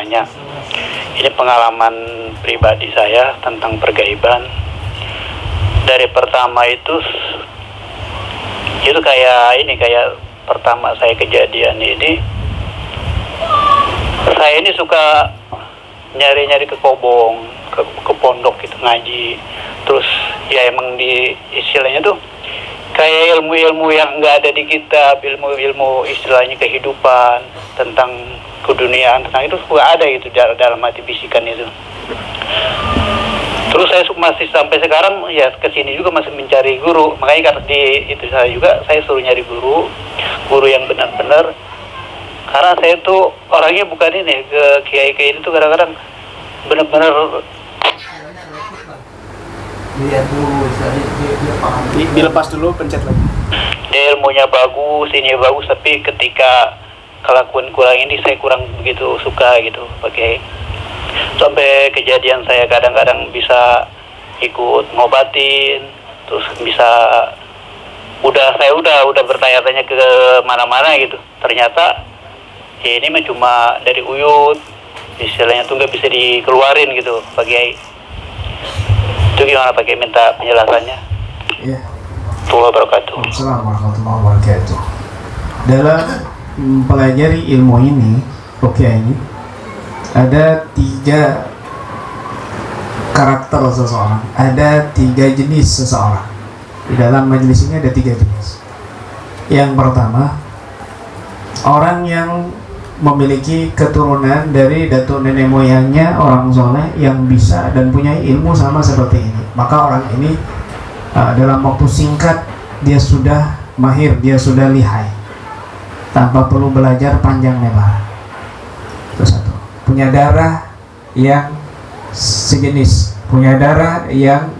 banyak. Ini pengalaman pribadi saya tentang pergaiban. Dari pertama itu kayak pertama saya kejadian ini, saya ini suka nyari-nyari ke kobong, ke pondok gitu ngaji. Terus ya emang di istilahnya tuh kayak ilmu-ilmu yang nggak ada di kitab, ilmu-ilmu istilahnya kehidupan, tentang keduniaan, tentang itu suka ada gitu dalam hati bisikan itu. Terus saya masih sampai sekarang ya kesini juga masih mencari guru. Makanya karena di itu saya suruh nyari guru yang benar-benar. Karena saya tuh orangnya bukan ini ke kiai-kiai itu kadang-kadang benar-benar lihat dulu, dia paham. Dilepas dulu, pencet lagi. Dia ilmunya bagus, ini bagus, tapi ketika kelakuan kurang ini saya kurang begitu suka gitu pakai. Sampai kejadian saya kadang-kadang bisa ikut ngobatin, terus bisa saya udah bertanya-tanya ke mana-mana gitu. Ternyata ya ini mah cuma dari uyut, istilahnya tuh nggak bisa dikeluarin gitu Pak Kiai. Itu gimana Pak Kiai, minta penjelasannya? Ya. Tuhan wabarakatuh. Assalamualaikum warahmatullahi wabarakatuh. Dalam mempelajari ilmu ini, ini ada 3 karakter seseorang, ada 3 jenis seseorang. Di dalam majelis ini ada 3 jenis. Yang pertama, orang yang memiliki keturunan dari datuk nenek moyangnya orang soleh yang bisa dan punya ilmu sama seperti ini. Maka orang ini dalam waktu singkat dia sudah mahir, dia sudah lihai, tanpa perlu belajar panjang lebar. Itu satu. Punya darah yang sejenis, punya darah yang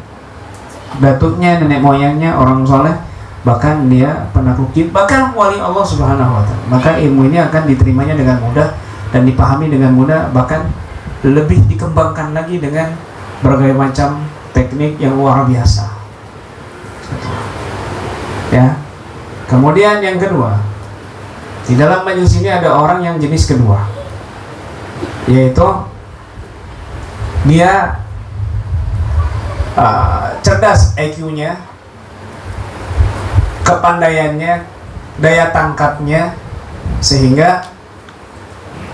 datuknya nenek moyangnya orang soleh, bahkan dia pernah kukit, bahkan wali Allah Subhanahu wa ta'ala. Maka ilmu ini akan diterimanya dengan mudah dan dipahami dengan mudah, bahkan lebih dikembangkan lagi dengan berbagai macam teknik yang luar biasa. Ya. Kemudian yang kedua, di dalam majelis ini ada orang yang jenis kedua, yaitu dia cerdas IQ-nya, kepandaiannya, daya tangkapnya, sehingga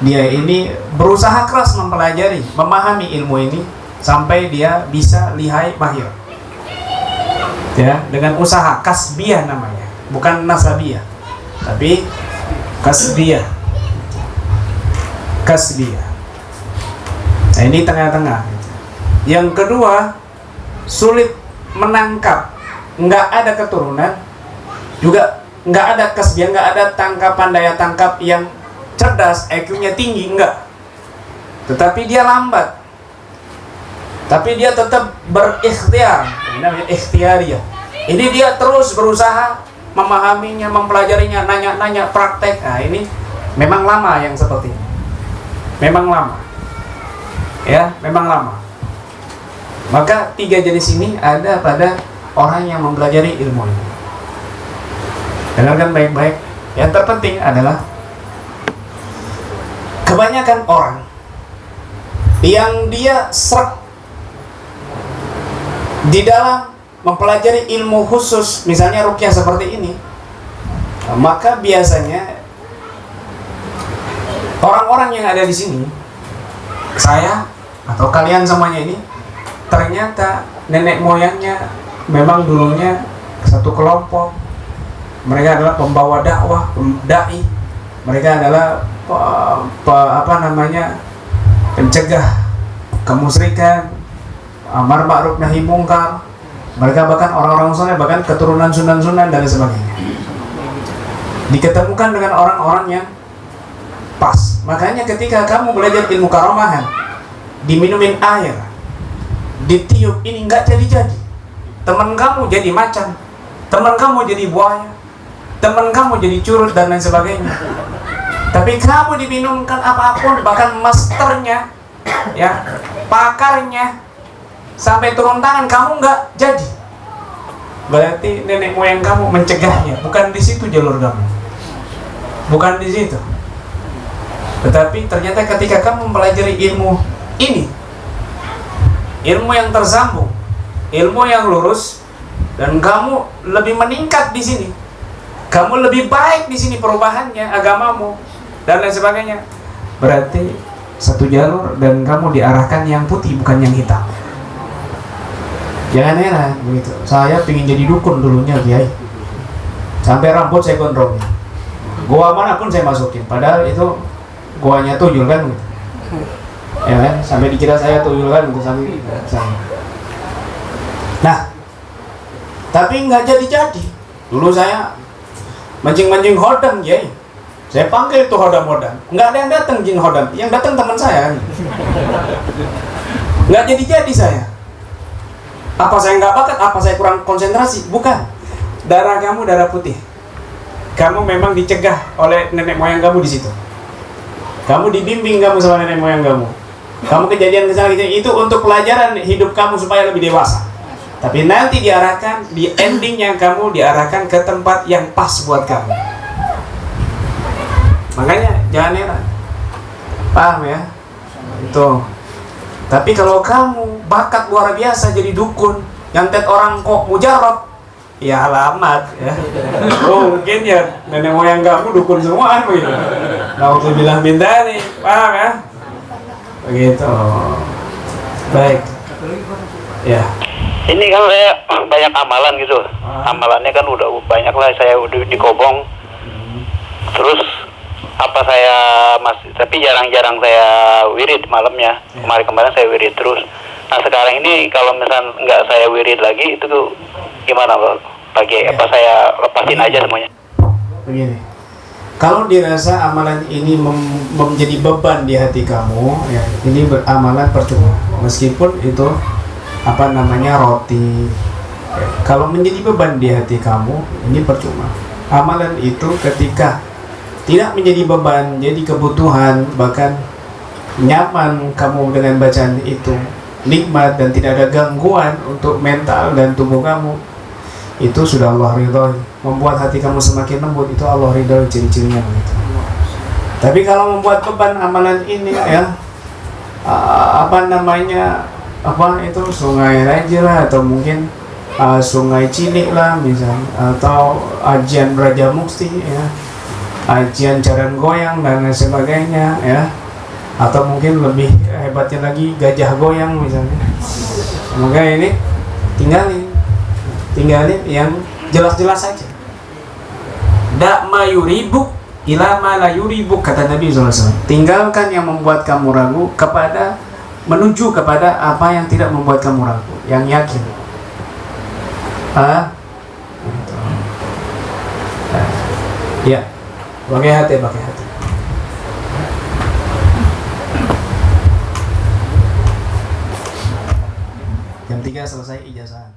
dia ini berusaha keras mempelajari, memahami ilmu ini sampai dia bisa lihai mahir. Ya, dengan usaha kasbiyah namanya, bukan nasabiyah, tapi kasbiyah. Nah, ini tengah-tengah. Yang kedua, sulit menangkap, nggak ada keturunan, juga nggak ada kasbiyah, nggak ada tangkapan daya tangkap yang cerdas, IQ-nya tinggi, enggak. Tetapi dia lambat. Tapi dia tetap berikhtiar. Ini namanya ikhtiariyah. Ini dia terus berusaha memahaminya, mempelajarinya, nanya-nanya, praktek. Nah, ini memang lama yang seperti ini. Memang lama. Ya, memang lama. Maka 3 jenis ini ada pada orang yang mempelajari ilmu ini. Dengarkan baik-baik. Yang terpenting adalah kebanyakan orang yang dia serak di dalam mempelajari ilmu khusus, misalnya ruqyah seperti ini, maka biasanya orang-orang yang ada di sini, saya atau kalian semuanya ini, ternyata nenek moyangnya memang dulunya satu kelompok. Mereka adalah pembawa dakwah, dai. Mereka adalah pencegah kemusyrikan, amar ma'ruf nahi mungkar. Mereka bahkan orang-orang soleh, bahkan keturunan sunan-sunan dan sebagainya. Diketemukan dengan orang-orang yang pas. Makanya ketika kamu belajar ilmu karamahan, diminumin air, ditiup, ini nggak jadi-jadi. Teman kamu jadi macan, teman kamu jadi buaya, teman kamu jadi curut dan lain sebagainya. Tapi kamu diminumkan apapun, bahkan masternya, ya, pakarnya, sampai turun tangan, kamu nggak jadi. Berarti nenek moyang kamu mencegahnya. Bukan di situ jalur kamu. Bukan di situ. Tetapi ternyata ketika kamu mempelajari ilmu ini, ilmu yang tersambung, ilmu yang lurus, dan kamu lebih meningkat di sini, kamu lebih baik di sini perubahannya, agamamu dan lain sebagainya, berarti satu jalur dan kamu diarahkan yang putih bukan yang hitam. Jangan heran begitu. Saya pengen jadi dukun dulunya, Kiai. Sampai rambut saya gondrongin. Gua mana pun saya masukin. Padahal itu guanya tuyul kan gitu. Ya kan? Sampai dikira saya tuyul kan gitu sampai. Nah, tapi nggak jadi-jadi. Dulu saya mancing-mancing hodam, Kiai. Saya panggil itu hodam-hodam. Nggak ada yang datang jin hodam. Yang datang teman saya kan. Nggak jadi-jadi saya. Apa saya nggak bakat? Apa saya kurang konsentrasi? Bukan. Darah kamu darah putih. Kamu memang dicegah oleh nenek moyang kamu di situ. Kamu dibimbing kamu sama nenek moyang kamu. Kamu kejadian kesalahan itu untuk pelajaran hidup kamu supaya lebih dewasa. Tapi nanti diarahkan di endingnya kamu diarahkan ke tempat yang pas buat kamu. Makanya jangan heran. Paham ya? Itu. Tapi kalau kamu bakat luar biasa jadi dukun, nyantet orang kok mujarab, ya alamat ya. Oh mungkin ya nenek moyang kamu dukun semua begitu. Nah untuk bilang minta nih, paham ya? Begitu. Baik. Ya. Ini kan saya banyak amalan gitu. Amalannya kan udah banyak lah, saya udah dikobong. Terus apa saya masih, tapi jarang-jarang saya wirid malamnya. Kemarin saya wirid terus. Nah sekarang ini kalau misal nggak saya wirid lagi itu tuh gimana Pak? Pagi apa saya lepasin aja semuanya? Begini, kalau dirasa amalan ini menjadi beban di hati kamu, ya ini amalan percuma. Meskipun itu apa namanya roti, ya, kalau menjadi beban di hati kamu, ini percuma. Amalan itu ketika tidak menjadi beban, jadi kebutuhan, bahkan nyaman kamu dengan bacaan itu, nikmat dan tidak ada gangguan untuk mental dan tubuh kamu, itu sudah Allah ridhoi. Membuat hati kamu semakin lembut, itu Allah ridhoi, ciri-cirinya begitu. Tapi kalau membuat beban amalan ini ya, apa namanya, apa itu sungai Raja lah, atau mungkin sungai Cilik lah misalnya, atau ajian Raja Mukti ya, ajian jaran goyang dan lain sebagainya ya, atau mungkin lebih hebatnya lagi gajah goyang misalnya. Maka ini tinggalin yang jelas-jelas saja. Da ma yuribuk ila ma la yuribuk, kata Nabi SAW. Tinggalkan yang membuat kamu ragu menuju kepada apa yang tidak membuat kamu ragu, yang yakin. Ya, pakai hati. Jam 3 selesai ijazah.